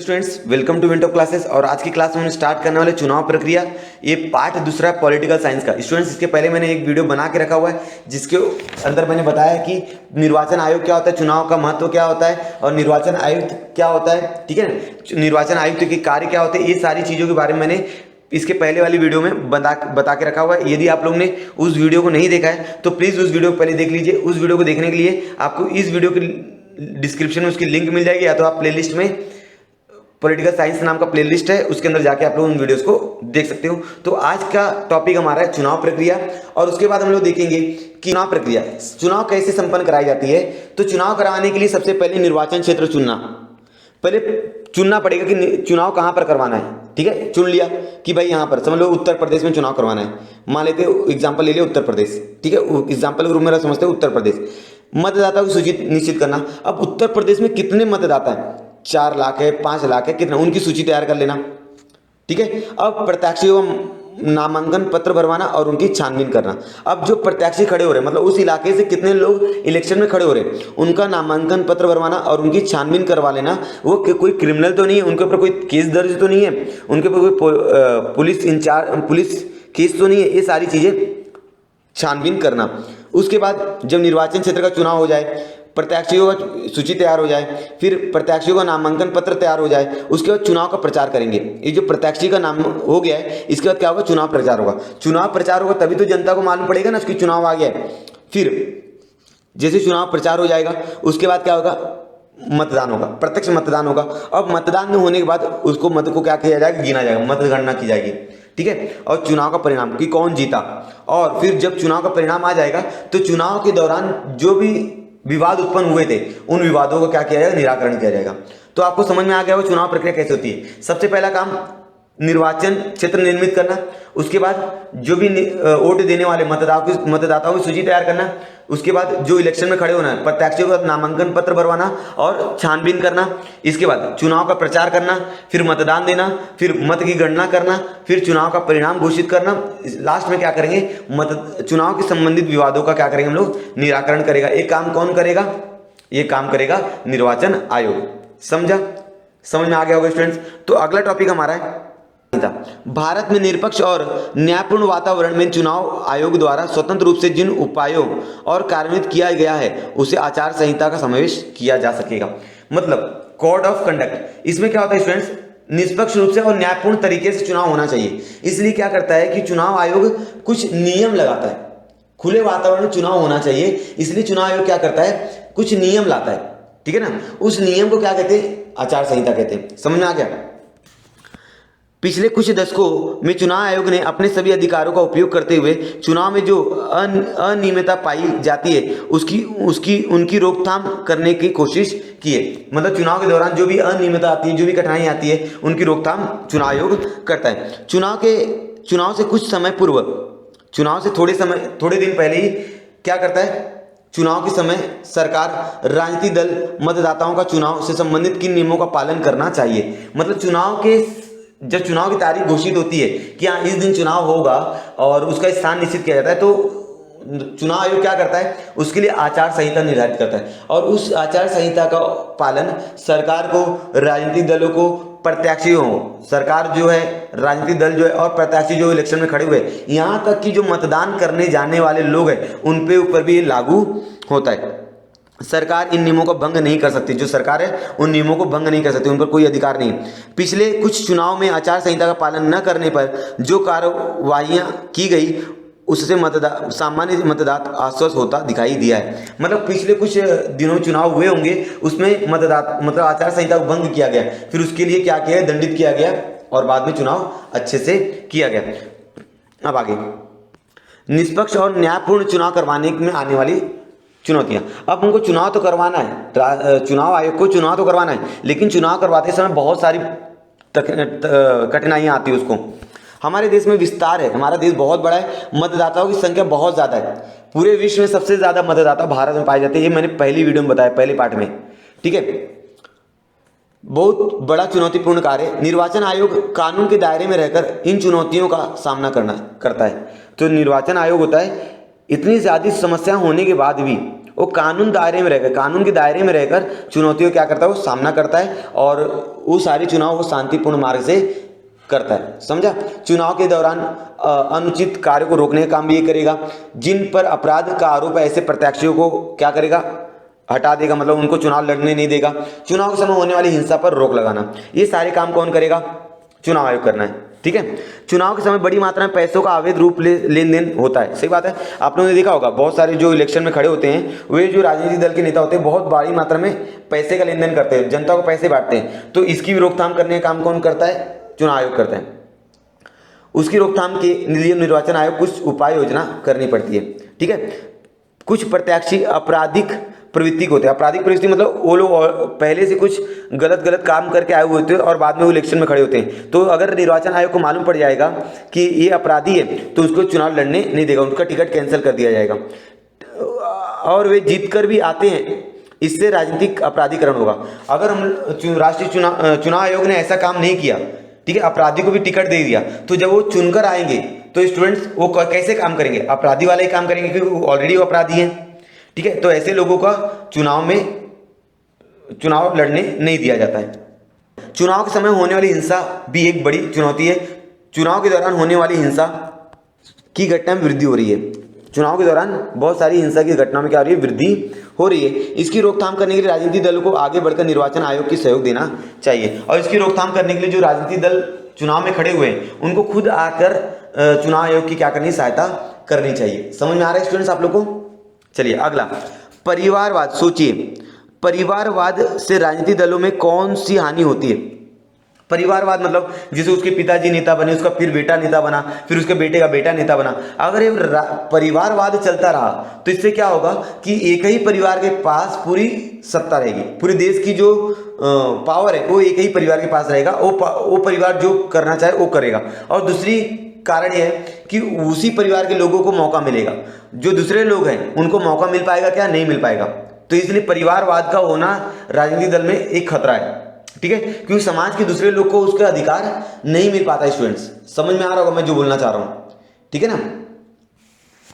Students, welcome to window classes. और आज की क्लास में हम स्टार्ट करने वाले चुनाव प्रक्रिया, ये पार्ट दूसरा पॉलिटिकल साइंस का। स्टूडेंट्स, इसके पहले मैंने एक वीडियो बना के रखा हुआ है जिसके अंदर मैंने बताया कि निर्वाचन आयोग क्या होता है, चुनाव का महत्व क्या होता है और निर्वाचन आयुक्त क्या होता है। ठीक है ना, निर्वाचन आयुक्त के कार्य क्या होते हैं, ये सारी चीज़ों के बारे में मैंने इसके पहले वाली वीडियो में बता के रखा हुआ है। यदि आप लोग ने उस वीडियो को नहीं देखा है तो प्लीज़ उस वीडियो को पहले देख लीजिए। उस वीडियो को देखने के लिए आपको इस वीडियो की डिस्क्रिप्शन में उसकी लिंक मिल जाएगी, या तो आप प्लेलिस्ट में पॉलिटिकल साइंस नाम का प्लेलिस्ट है, उसके अंदर जाके आप लोग उन वीडियोस को देख सकते हो। तो आज का टॉपिक हमारा है चुनाव प्रक्रिया, और उसके बाद हम लोग देखेंगे कि चुनाव प्रक्रिया, चुनाव कैसे संपन्न कराई जाती है। तो चुनाव कराने के लिए सबसे पहले निर्वाचन क्षेत्र चुनना पड़ेगा कि चुनाव कहाँ पर करवाना है। ठीक है, चुन लिया कि भाई यहाँ पर समझ लो उत्तर प्रदेश में चुनाव करवाना है, मान लेते एग्जाम्पल ले लिया उत्तर प्रदेश। ठीक है, एग्जाम्पल के रूप में समझते हो उत्तर प्रदेश। मतदाता की सूची निश्चित करना। अब उत्तर प्रदेश में कितने मतदाता है, 4 लाख है, 5 लाख है, कितना, उनकी सूची तैयार कर लेना। ठीक है, अब प्रत्याशियों का नामांकन पत्र भरवाना और उनकी छानबीन करना। अब जो प्रत्याशी खड़े हो रहे हैं, मतलब उस इलाके से कितने लोग इलेक्शन में खड़े हो रहे हैं, उनका नामांकन पत्र भरवाना और उनकी छानबीन करवा लेना। वो कोई क्रिमिनल तो नहीं है, उनके ऊपर कोई केस दर्ज तो नहीं है, उनके ऊपर कोई पुलिस केस तो नहीं है, ये सारी चीज़ें छानबीन करना। उसके बाद जब निर्वाचन क्षेत्र का चुनाव हो जाए, प्रत्याशियों का सूची तैयार हो जाए, फिर प्रत्याशियों का नामांकन पत्र तैयार हो जाए, उसके बाद चुनाव का प्रचार करेंगे। ये जो प्रत्याशी का नाम हो गया है, इसके बाद क्या होगा, चुनाव प्रचार होगा। चुनाव प्रचार होगा तभी तो जनता को मालूम पड़ेगा ना उसकी चुनाव आ गया है। फिर जैसे चुनाव प्रचार हो जाएगा, उसके बाद क्या होगा, मतदान होगा, प्रत्यक्ष मतदान होगा। अब मतदान में होने के बाद उसको मत को क्या किया जाएगा, गिना जाएगा, मतगणना की जाएगी। ठीक है, और चुनाव का परिणाम कि कौन जीता। और फिर जब चुनाव का परिणाम आ जाएगा तो चुनाव के दौरान जो भी विवाद उत्पन्न हुए थे, उन विवादों को क्या किया जाएगा, निराकरण किया जाएगा। तो आपको समझ में आ गया वो चुनाव प्रक्रिया कैसे होती है। सबसे पहला काम निर्वाचन क्षेत्र निर्मित करना, उसके बाद जो भी वोट देने वाले मतदाताओं की सूची तैयार करना, उसके बाद जो इलेक्शन में खड़े होना है प्रत्याशियों का नामांकन पत्र भरवाना और छानबीन करना, इसके बाद चुनाव का प्रचार करना, फिर मतदान देना, फिर मत की गणना करना, फिर चुनाव का परिणाम घोषित करना। लास्ट में क्या करेंगे, चुनाव के संबंधित विवादों का क्या करेंगे हम लोग, निराकरण करेगा। ये काम कौन करेगा, ये काम करेगा निर्वाचन आयोग। समझ में आ गया होगा स्टूडेंट्स। तो अगला टॉपिक हमारा है भारत में निष्पक्ष और न्यायपूर्ण वातावरण में चुनाव आयोग द्वारा स्वतंत्र रूप से जिन उपायों और कार्यान्वित किया गया है उसे आचार संहिता का समावेश किया जा सकेगा। मतलब कोड ऑफ कंडक्ट। इसमें क्या होता है स्टूडेंट्स, निष्पक्ष रूप से और न्यायपूर्ण तरीके से चुनाव होना चाहिए। इसलिए क्या करता है कि चुनाव आयोग कुछ नियम लगाता है, खुले वातावरण में चुनाव होना चाहिए, इसलिए चुनाव आयोग क्या करता है, कुछ नियम लाता है। ठीक है ना, उस नियम को क्या कहते हैं, आचार संहिता कहते हैं। समझ में आ गया। पिछले कुछ दशकों में चुनाव आयोग ने अपने सभी अधिकारों का उपयोग करते हुए चुनाव में जो अनियमितता पाई जाती है उनकी रोकथाम करने की कोशिश की है। मतलब चुनाव के दौरान जो भी अनियमितता आती है, जो भी कठिनाई आती है, उनकी रोकथाम चुनाव आयोग करता है। चुनाव से कुछ समय पूर्व, चुनाव से थोड़े दिन पहले ही क्या करता है, चुनाव के समय सरकार राजनीतिक दल मतदाताओं का चुनाव से संबंधित किन नियमों का पालन करना चाहिए। मतलब जब चुनाव की तारीख घोषित होती है कि हाँ इस दिन चुनाव होगा और उसका स्थान निश्चित किया जाता है, तो चुनाव आयोग क्या करता है, उसके लिए आचार संहिता निर्धारित करता है। और उस आचार संहिता का पालन सरकार को, राजनीतिक दलों को, प्रत्याशियों, सरकार जो है, राजनीतिक दल जो है और प्रत्याशी जो इलेक्शन में खड़े हुए, यहाँ तक कि जो मतदान करने जाने वाले लोग हैं उन पे ऊपर भी ये लागू होता है। सरकार इन नियमों को भंग नहीं कर सकती, जो सरकार है उन नियमों को भंग नहीं कर सकती, उन पर कोई अधिकार नहीं। पिछले कुछ चुनाव में आचार संहिता का पालन न करने पर जो कार्रवाइयाँ की गई उससे सामान्य मतदाता आश्वस्त होता दिखाई दिया है। मतलब पिछले कुछ दिनों में चुनाव हुए होंगे, उसमें मतलब आचार संहिता को भंग किया गया, फिर उसके लिए क्या किया, दंडित किया गया और बाद में चुनाव अच्छे से किया गया। अब आगे निष्पक्ष और न्यायपूर्ण चुनाव करवाने में आने वाली चुनौतियां। अब उनको चुनाव तो करवाना है, चुनाव आयोग को चुनाव तो करवाना है, लेकिन चुनाव करवाते समय बहुत सारी कठिनाइयां आती है उसको। हमारे देश में विस्तार है, हमारा देश बहुत बड़ा है, मतदाताओं की संख्या बहुत ज़्यादा है। पूरे विश्व में सबसे ज़्यादा मतदाता भारत में पाए जाते हैं, ये मैंने पहली वीडियो में बताया, पहले पार्ट में। ठीक है, बहुत बड़ा चुनौतीपूर्ण कार्य। निर्वाचन आयोग कानून के दायरे में रहकर इन चुनौतियों का सामना करता है। तो निर्वाचन आयोग होता है, इतनी ज़्यादा समस्या होने के बाद भी वो कानून दायरे में रहकर, कानून के दायरे में रहकर चुनौतियों क्या करता है, वो सामना करता है और वो सारी चुनाव वो शांतिपूर्ण मार्ग से करता है। समझा? चुनाव के दौरान अनुचित कार्य को रोकने का काम भी ये करेगा। जिन पर अपराध का आरोप है ऐसे प्रत्याशियों को क्या करेगा, हटा देगा, मतलब उनको चुनाव लड़ने नहीं देगा। चुनाव के समय होने वाली हिंसा पर रोक लगाना, ये सारे काम कौन करेगा, चुनाव आयोग करना है। ठीक है। चुनाव के समय बड़ी मात्रा में पैसों का अवैध रूप लेन देन होता है। सही बात है। आप लोगों ने देखा होगा बहुत सारे जो इलेक्शन में खड़े होते हैं वे जो राजनीतिक दल के नेता होते हैं बहुत बड़ी मात्रा में पैसे का लेन देन करते हैं, जनता को पैसे बांटते हैं। तो इसकी भी रोकथाम करने का काम कौन करता है, चुनाव आयोग करता है। उसकी रोकथाम के लिए निर्वाचन आयोग कुछ उपाय योजना करनी पड़ती है। ठीक है। कुछ प्रत्याशी आपराधिक प्रवृत्ति को होते हैं। आपराधिक प्रवृत्ति मतलब वो लोग पहले से कुछ गलत काम करके आए हुए होते हैं और बाद में वो इलेक्शन में खड़े होते हैं। तो अगर निर्वाचन आयोग को मालूम पड़ जाएगा कि ये अपराधी है तो उसको चुनाव लड़ने नहीं देगा, उनका टिकट कैंसिल कर दिया जाएगा। और वे जीत कर भी आते हैं, इससे राजनीतिक अपराधीकरण होगा। अगर हम राष्ट्रीय चुनाव आयोग ने ऐसा काम नहीं किया, ठीक है, अपराधी को भी टिकट दे दिया, तो जब वो चुनकर आएंगे तो स्टूडेंट्स वो कैसे काम करेंगे, अपराधी वाले ही काम करेंगे क्योंकि ऑलरेडी वो अपराधी हैं। ठीक है। तो ऐसे लोगों का चुनाव लड़ने नहीं दिया जाता है। चुनाव के समय होने वाली हिंसा भी एक बड़ी चुनौती है। चुनाव के दौरान होने वाली हिंसा की घटना में वृद्धि हो रही है। चुनाव के दौरान बहुत सारी हिंसा की घटना में क्या हो रही है, वृद्धि हो रही है। इसकी रोकथाम करने के लिए राजनीतिक दलों को आगे बढ़कर निर्वाचन आयोग की सहयोग देना चाहिए। और इसकी रोकथाम करने के लिए जो राजनीतिक दल चुनाव में खड़े हुए हैं उनको खुद आकर चुनाव आयोग की क्या करनी, सहायता करनी चाहिए। समझ में आ रहा है स्टूडेंट्स आप लोग को? चलिए अगला, परिवारवाद। सोचिए, परिवारवाद से राजनीतिक दलों में कौन सी हानि होती है? परिवारवाद मतलब जैसे उसके पिताजी नेता बने, उसका फिर बेटा नेता बना, फिर उसके बेटे का बेटा नेता बना। अगर ये परिवारवाद चलता रहा तो इससे क्या होगा कि एक ही परिवार के पास पूरी सत्ता रहेगी, पूरे देश की जो पावर है वो एक ही परिवार के पास रहेगा। वो परिवार जो करना चाहे वो करेगा। और दूसरी कारण यह है कि उसी परिवार के लोगों को मौका मिलेगा, जो दूसरे लोग हैं उनको मौका मिल पाएगा क्या, नहीं मिल पाएगा। तो इसलिए परिवारवाद का होना राजनीतिक दल में एक खतरा है। ठीक है। क्योंकि समाज के दूसरे लोग को उसका अधिकार नहीं मिल पाता। स्टूडेंट्स समझ में आ रहा होगा मैं जो बोलना चाह रहा हूं, ठीक है ना?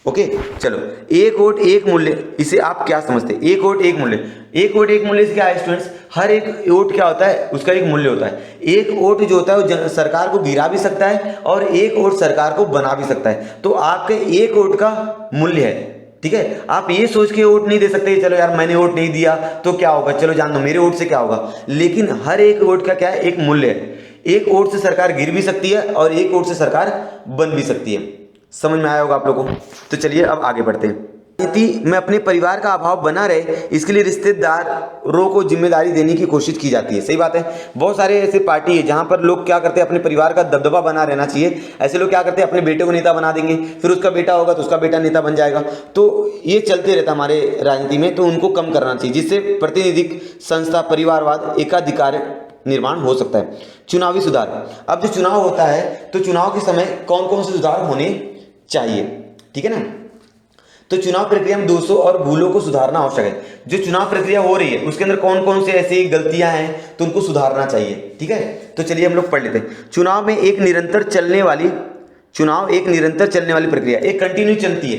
ओके चलो, एक वोट एक मूल्य, इसे आप क्या समझते हैं? एक वोट एक मूल्य, एक वोट एक मूल्य से क्या है स्टूडेंट्स? हर एक वोट क्या होता है, उसका एक मूल्य होता है। एक वोट जो होता है वो सरकार को गिरा भी सकता है और एक वोट सरकार को बना भी सकता है। तो आपके एक वोट का मूल्य है। ठीक है। आप ये सोच के वोट नहीं दे सकते चलो यार मैंने वोट नहीं दिया तो क्या होगा, चलो जान दो मेरे वोट से क्या होगा। लेकिन हर एक वोट का क्या है, एक मूल्य है। एक वोट से सरकार गिर भी सकती है और एक वोट से सरकार बन भी सकती है। समझ में आया होगा आप लोगों को? तो चलिए अब आगे बढ़ते हैं। राजनीति में अपने परिवार का अभाव बना रहे इसके लिए रिश्तेदारों को जिम्मेदारी देने की कोशिश की जाती है। सही बात है। बहुत सारे ऐसे पार्टी है जहां पर लोग क्या करते हैं, अपने परिवार का दबदबा बना रहना चाहिए। ऐसे लोग क्या करते हैं, अपने बेटे को नेता बना देंगे, फिर उसका बेटा होगा तो उसका बेटा नेता बन जाएगा। तो ये चलते रहता हमारे राजनीति में। तो उनको कम करना चाहिए जिससे प्रातिनिधिक संस्था, परिवारवाद, एकाधिकार निर्माण हो सकता है। चुनावी सुधार। अब जो चुनाव होता है तो चुनाव के समय कौन कौन से सुधार होने चाहिए, ठीक है ना? तो चुनाव प्रक्रिया में दोषों और भूलों को सुधारना आवश्यक है। जो चुनाव प्रक्रिया हो रही है उसके अंदर कौन कौन से ऐसी गलतियां हैं तो उनको सुधारना चाहिए। ठीक है। तो चलिए हम लोग पढ़ लेते हैं। चुनाव एक निरंतर चलने वाली प्रक्रिया, एक कंटिन्यू चलती है।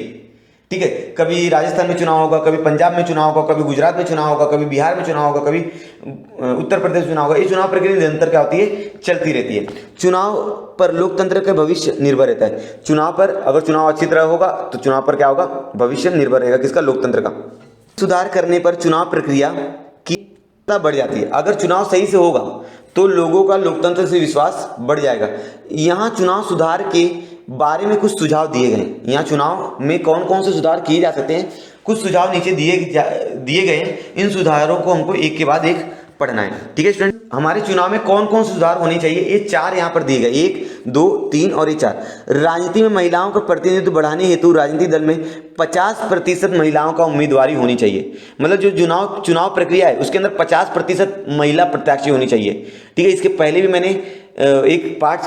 ठीक है। कभी राजस्थान में चुनाव होगा, कभी पंजाब में चुनाव होगा, कभी गुजरात में चुनाव होगा, कभी बिहार में चुनाव होगा, कभी उत्तर प्रदेश में चुनाव होगा। ये चुनाव प्रक्रिया निरंतर क्या होती है, चलती रहती है। चुनाव पर लोकतंत्र का भविष्य निर्भर रहता है। चुनाव पर अगर चुनाव अच्छी तरह होगा तो चुनाव पर क्या होगा, भविष्य निर्भर रहेगा किसका, लोकतंत्र का। सुधार करने पर चुनाव प्रक्रिया की बढ़ जाती है। अगर चुनाव सही से होगा तो लोगों का लोकतंत्र से विश्वास बढ़ जाएगा। यहाँ चुनाव सुधार के बारे में कुछ सुझाव दिए गए। यहाँ चुनाव में कौन कौन से सुधार किए जा सकते हैं, कुछ सुझाव नीचे दिए गए हैं। इन सुधारों को हमको एक के बाद एक पढ़ना है। ठीक है स्टूडेंट। हमारे चुनाव में कौन कौन से सुधार होने चाहिए, ये चार यहाँ पर दिए गए, 1, 2, 3 और ये 4। राजनीति में महिलाओं का प्रतिनिधित्व बढ़ाने हेतु राजनीतिक दल में 50% महिलाओं का उम्मीदवारी होनी चाहिए। मतलब जो चुनाव प्रक्रिया है उसके अंदर 50% महिला प्रत्याशी होनी चाहिए। ठीक है। इसके पहले भी मैंने एक पाठ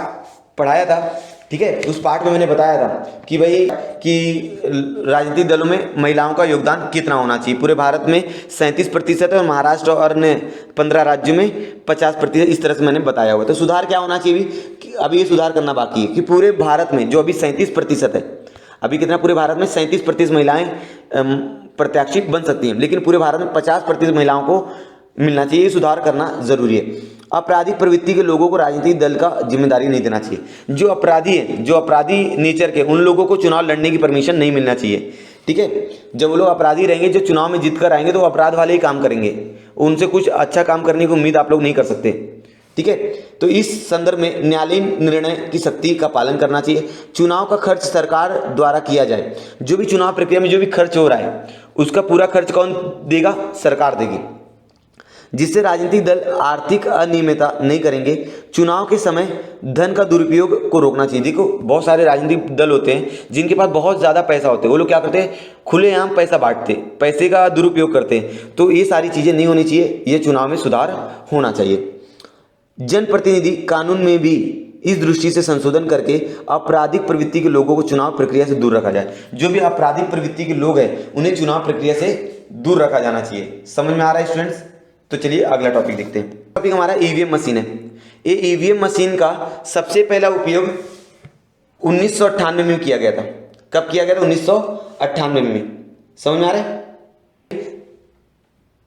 पढ़ाया था। ठीक है। उस पाठ में मैंने बताया था कि भाई कि राजनीतिक दलों में महिलाओं का योगदान कितना होना चाहिए। पूरे भारत में 37% है और महाराष्ट्र और अन्य 15 राज्यों में 50%, इस तरह से मैंने बताया हुआ। तो सुधार क्या होना चाहिए कि अभी ये सुधार करना बाकी है कि पूरे भारत में जो अभी 37% है, अभी कितना पूरे भारत में 37% महिलाएं प्रत्याशी बन सकती हैं, लेकिन पूरे भारत में 50% महिलाओं को मिलना चाहिए। ये सुधार करना जरूरी है। आपराधिक प्रवृत्ति के लोगों को राजनीतिक दल का जिम्मेदारी नहीं देना चाहिए। जो अपराधी है, जो अपराधी नेचर के, उन लोगों को चुनाव लड़ने की परमिशन नहीं मिलना चाहिए। ठीक है, जब वो लोग अपराधी रहेंगे, जो चुनाव में जीत कर आएंगे, तो वो अपराध वाले ही काम करेंगे, उनसे कुछ अच्छा काम करने की उम्मीद आप लोग नहीं कर सकते। ठीक है, तो इस संदर्भ में न्यायालयीन निर्णय की सख्ती का पालन करना चाहिए। चुनाव का खर्च सरकार द्वारा किया जाए। जो भी चुनाव प्रक्रिया में जो भी खर्च हो रहा है, उसका पूरा खर्च कौन देगा? सरकार देगी, जिससे राजनीतिक दल आर्थिक अनियमितता नहीं करेंगे। चुनाव के समय धन का दुरुपयोग को रोकना चाहिए। देखो, बहुत सारे राजनीतिक दल होते हैं जिनके पास बहुत ज़्यादा पैसा होते हैं, वो लोग क्या करते हैं? खुलेआम पैसा बांटते, पैसे का दुरुपयोग करते हैं। तो ये सारी चीज़ें नहीं होनी चाहिए, ये चुनाव में सुधार होना चाहिए। जनप्रतिनिधि कानून में भी इस दृष्टि से संशोधन करके आपराधिक प्रवृत्ति के लोगों को चुनाव प्रक्रिया से दूर रखा जाए। जो भी आपराधिक प्रवृत्ति के लोग हैं, उन्हें चुनाव प्रक्रिया से दूर रखा जाना चाहिए। समझ में आ रहा है स्टूडेंट्स? तो चलिए अगला टॉपिक देखते हैं। टॉपिक हमारा ईवीएम मशीन है। ये ईवीएम मशीन का सबसे पहला उपयोग 1998 में किया गया था। कब किया गया था? 1998 में। समझ में आ रहा है?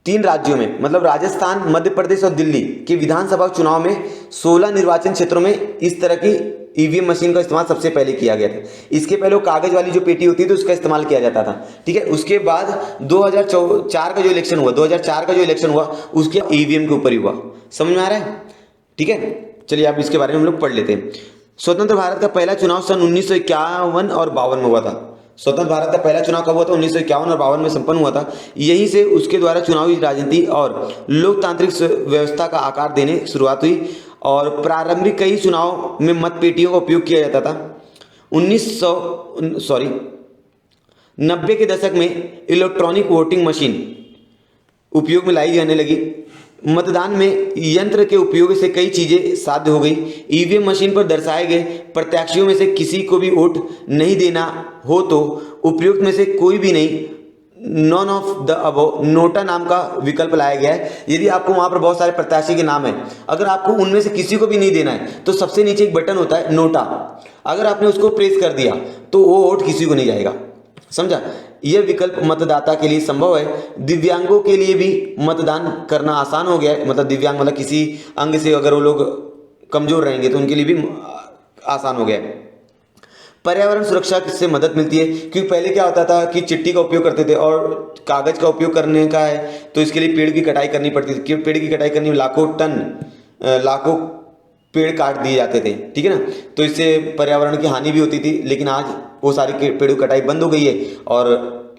3 राज्यों में, मतलब राजस्थान, मध्य प्रदेश और दिल्ली के विधानसभा चुनाव में 16 निर्वाचन क्षेत्रों में इस तरह की ईवीएम मशीन का इस्तेमाल सबसे पहले किया गया था। इसके पहले वो कागज वाली जो पेटी होती थी, उसका इस्तेमाल किया जाता था। ठीक है, उसके बाद 2004 का जो इलेक्शन हुआ, 2004 का जो इलेक्शन हुआ, उसके ईवीएम के ऊपर ही हुआ। समझ में आ रहा है? ठीक है, चलिए आप इसके बारे में हम लोग पढ़ लेते हैं। स्वतंत्र भारत का पहला चुनाव सन 1951 और 52 में हुआ था। स्वतंत्र भारत का पहला चुनाव कब हुआ था? 1951 और 52 में संपन्न हुआ था। यहीं से उसके द्वारा चुनावी राजनीति और लोकतांत्रिक व्यवस्था का आकार देने शुरुआत हुई। और प्रारंभिक कई चुनाव में मतपेटियों का उपयोग किया जाता था। 90 के दशक में इलेक्ट्रॉनिक वोटिंग मशीन उपयोग में लाई जाने लगी। मतदान में यंत्र के उपयोग से कई चीजें साध्य हो गई। ईवीएम मशीन पर दर्शाए गए प्रत्याशियों में से किसी को भी वोट नहीं देना हो तो उपयुक्त में से कोई भी नहीं, none of the above, NOTA नाम का विकल्प लाया गया है। यदि आपको वहां पर बहुत सारे प्रत्याशी के नाम है, अगर आपको उनमें से किसी को भी नहीं देना है, तो सबसे नीचे एक बटन होता है नोटा, अगर आपने उसको प्रेस कर दिया तो वो वोट किसी को नहीं जाएगा। समझा? यह विकल्प मतदाता के लिए संभव है। दिव्यांगों के लिए भी मतदान करना आसान हो गया है। मतलब दिव्यांग मतलब किसी अंग से अगर वो लोग कमजोर रहेंगे तो उनके लिए भी आसान हो गया है। पर्यावरण सुरक्षा से मदद मिलती है, क्योंकि पहले क्या होता था कि चिट्ठी का उपयोग करते थे और कागज का उपयोग करने का है तो इसके लिए पेड़ की कटाई करनी पड़ती थी। पेड़ की कटाई करनी में लाखों पेड़ काट दिए जाते थे। ठीक है ना, तो इससे पर्यावरण की हानि भी होती थी। लेकिन आज वो सारी पेड़ की कटाई बंद हो गई है और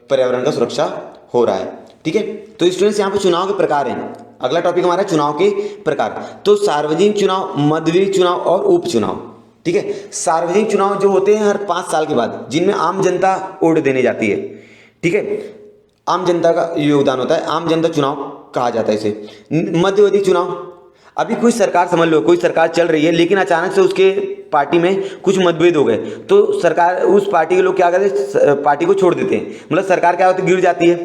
पर्यावरण का सुरक्षा हो रहा है। ठीक है, तो स्टूडेंट्स यहाँ पे चुनाव के प्रकार हैं। अगला टॉपिक हमारा चुनाव के प्रकार। तो सार्वजनिक चुनाव, मध्यवर्ती चुनाव और उपचुनाव। ठीक है, सार्वजनिक चुनाव जो होते हैं हर 5 साल के बाद, जिनमें आम जनता वोट देने जाती है। ठीक है, आम जनता का योगदान होता है, आम जनता चुनाव कहा जाता है इसे। मध्यवर्ती चुनाव, अभी कोई सरकार, समझ लो कोई सरकार चल रही है, लेकिन अचानक से उसके पार्टी में कुछ मतभेद हो गए, तो सरकार, उस पार्टी के लोग क्या करते हैं? पार्टी को छोड़ देते हैं। मतलब सरकार क्या होती है? गिर जाती है,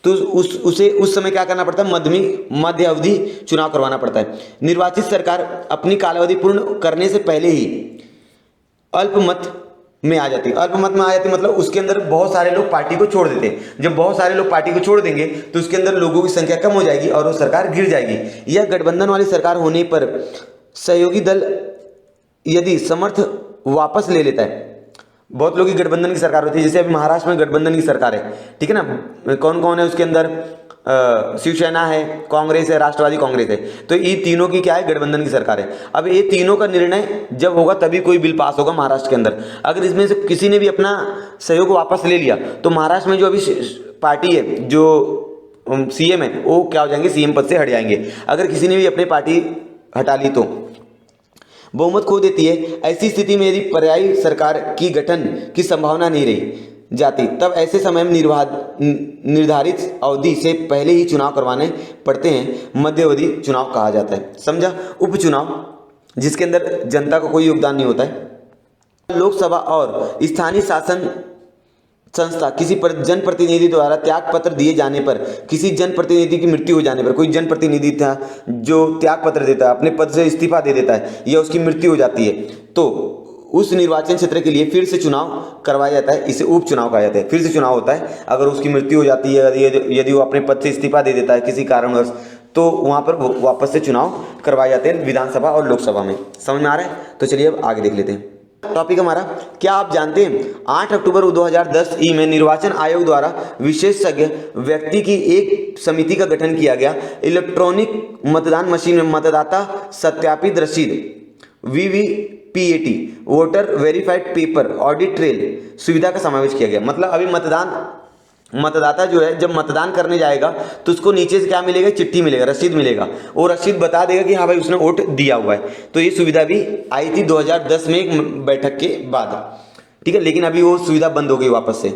तो उस समय क्या करना पड़ता है? मध्य अवधि चुनाव करवाना पड़ता है। निर्वाचित सरकार अपनी कालावधि पूर्ण करने से पहले ही अल्पमत में आ जाती है। अल्पमत में आ जाती मतलब उसके अंदर बहुत सारे लोग पार्टी को छोड़ देते हैं। जब बहुत सारे लोग पार्टी को छोड़ देंगे तो उसके अंदर लोगों की संख्या कम हो जाएगी और वो सरकार गिर जाएगी। यह गठबंधन वाली सरकार होने पर सहयोगी दल यदि समर्थ वापस ले लेता है, बहुत लोग की गठबंधन की सरकार होती है, जैसे अभी महाराष्ट्र में गठबंधन की सरकार है। ठीक है ना, कौन कौन है उसके अंदर? शिवसेना है, कांग्रेस है, राष्ट्रवादी कांग्रेस है। तो ये तीनों की क्या है? गठबंधन की सरकार है। अब ये तीनों का निर्णय जब होगा तभी कोई बिल पास होगा महाराष्ट्र के अंदर। अगर इसमें से किसी ने भी अपना सहयोग वापस ले लिया तो महाराष्ट्र में जो अभी पार्टी है, जो सीएम है, वो क्या हो जाएंगे? सीएम पद से हट जाएंगे। अगर किसी ने भी अपनी पार्टी हटा ली तो बहुमत खो देती है। ऐसी स्थिति में यदि पर्यायी सरकार की गठन की संभावना नहीं रही जाती, तब ऐसे समय में निर्धारित अवधि से पहले ही चुनाव करवाने पड़ते हैं। मध्यावधि चुनाव कहा जाता है। समझा? उपचुनाव, जिसके अंदर जनता का कोई योगदान नहीं होता है। लोकसभा और स्थानीय शासन संस्था किसी जनप्रतिनिधि द्वारा त्याग पत्र दिए जाने पर, किसी जनप्रतिनिधि की मृत्यु हो जाने पर, कोई जनप्रतिनिधि था जो त्याग पत्र देता है, अपने पद से इस्तीफा दे देता है या उसकी मृत्यु हो जाती है, तो उस निर्वाचन क्षेत्र के लिए फिर से चुनाव करवाया जाता है, इसे उपचुनाव कहा जाता है। फिर से चुनाव होता है, अगर उसकी मृत्यु हो जाती है, यदि वो अपने पद से इस्तीफा दे देता है किसी कारणवश, तो वहाँ पर वापस से चुनाव करवाए जाते हैं विधानसभा और लोकसभा में। समझ में आ रहा है? तो चलिए अब आगे देख लेते हैं। टॉपिक हमारा, क्या आप जानते हैं 8 अक्टूबर 2010 ई में निर्वाचन आयोग द्वारा विशेषज्ञ व्यक्ति की एक समिति का गठन किया गया। इलेक्ट्रॉनिक मतदान मशीन में मतदाता सत्यापित रसीद VVPAT voter verified paper audit trail सुविधा का समावेश किया गया। मतलब अभी मतदाता जो है जब मतदान करने जाएगा तो उसको नीचे से क्या मिलेगा, चिट्ठी मिलेगा, रसीद मिलेगा, और रसीद बता देगा कि हाँ भाई उसने वोट दिया हुआ है। तो ये सुविधा भी आई थी 2010 में एक बैठक के बाद, ठीक है, लेकिन अभी वो सुविधा बंद हो गई वापस से।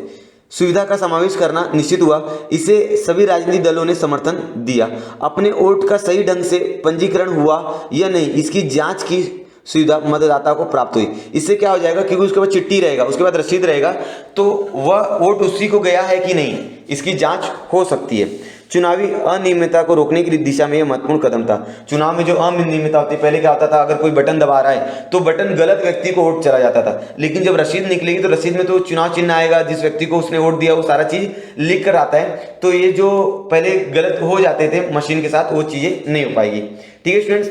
सुविधा का समावेश करना निश्चित हुआ, इसे सभी राजनीतिक दलों ने समर्थन दिया। अपने वोट का सही ढंग से पंजीकरण हुआ या नहीं, इसकी जांच की सुविधा मतदाता को प्राप्त हुई। इससे क्या हो जाएगा, क्योंकि उसके बाद चिट्ठी रहेगा, उसके बाद रसीद रहेगा, तो वह वोट उसी को गया है कि नहीं, इसकी जांच हो सकती है। चुनावी अनियमितता को रोकने की दिशा में यह महत्वपूर्ण कदम था। चुनाव में जो अनियमितता होती है, पहले क्या होता था, अगर कोई बटन दबा रहा है तो बटन गलत व्यक्ति को वोट चला जाता था, लेकिन जब रसीद निकलेगी तो रसीद में तो चुनाव चिन्ह आएगा, जिस व्यक्ति को उसने वोट दिया वो सारा चीज लिख कर आता है। तो ये जो पहले गलत हो जाते थे मशीन के साथ, वो चीजें नहीं हो पाएगी। ठीक है स्टूडेंट्स,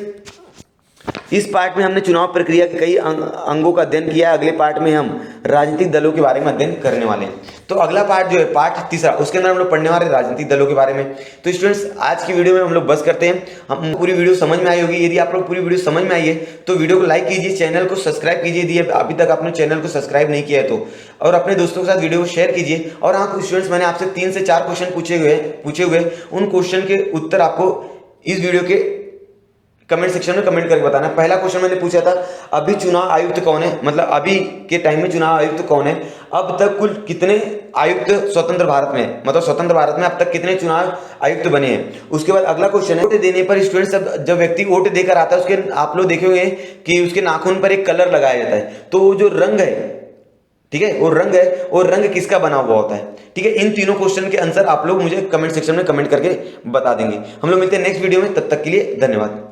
इस पार्ट में हमने चुनाव प्रक्रिया के कई अंगों का अध्ययन किया है। अगले पार्ट में हम राजनीतिक दलों के बारे में अध्ययन करने वाले हैं। तो अगला पार्ट जो है पार्ट तीसरा, उसके अंदर हम लोग पढ़ने वाले राजनीतिक दलों के बारे में। तो स्टूडेंट्स आज की वीडियो में हम लोग बस करते हैं। हम पूरी वीडियो समझ में आई होगी। यदि आप लोग पूरी वीडियो समझ में आई है तो वीडियो को लाइक कीजिए, चैनल को सब्सक्राइब कीजिए यदि अभी तक आपने चैनल को सब्सक्राइब नहीं किया है तो, और अपने दोस्तों के साथ वीडियो को शेयर कीजिए। और हाँ स्टूडेंट्स, मैंने आपसे 3 से 4 क्वेश्चन पूछे हुए, उन क्वेश्चन के उत्तर आपको इस वीडियो के कमेंट सेक्शन में कमेंट करके बताना। पहला क्वेश्चन मैंने पूछा था, अभी चुनाव आयुक्त कौन है, मतलब अभी के टाइम में चुनाव आयुक्त कौन है, अब तक कुल कितने आयुक्त स्वतंत्र भारत में, मतलब स्वतंत्र भारत में अब तक कितने चुनाव आयुक्त बने हैं। उसके बाद अगला क्वेश्चन है, वोट देने पर स्टूडेंट्स जब व्यक्ति वोट देकर आता है, उसके आप लोग देखे होंगे कि उसके नाखून पर एक कलर लगाया जाता है, तो वो जो रंग है, ठीक है, वो रंग है, और रंग किसका बना हुआ होता है। ठीक है, इन तीनों क्वेश्चन के आंसर आप लोग मुझे कमेंट सेक्शन में कमेंट करके बता देंगे। हम लोग मिलते हैं नेक्स्ट वीडियो में, तब तक के लिए धन्यवाद।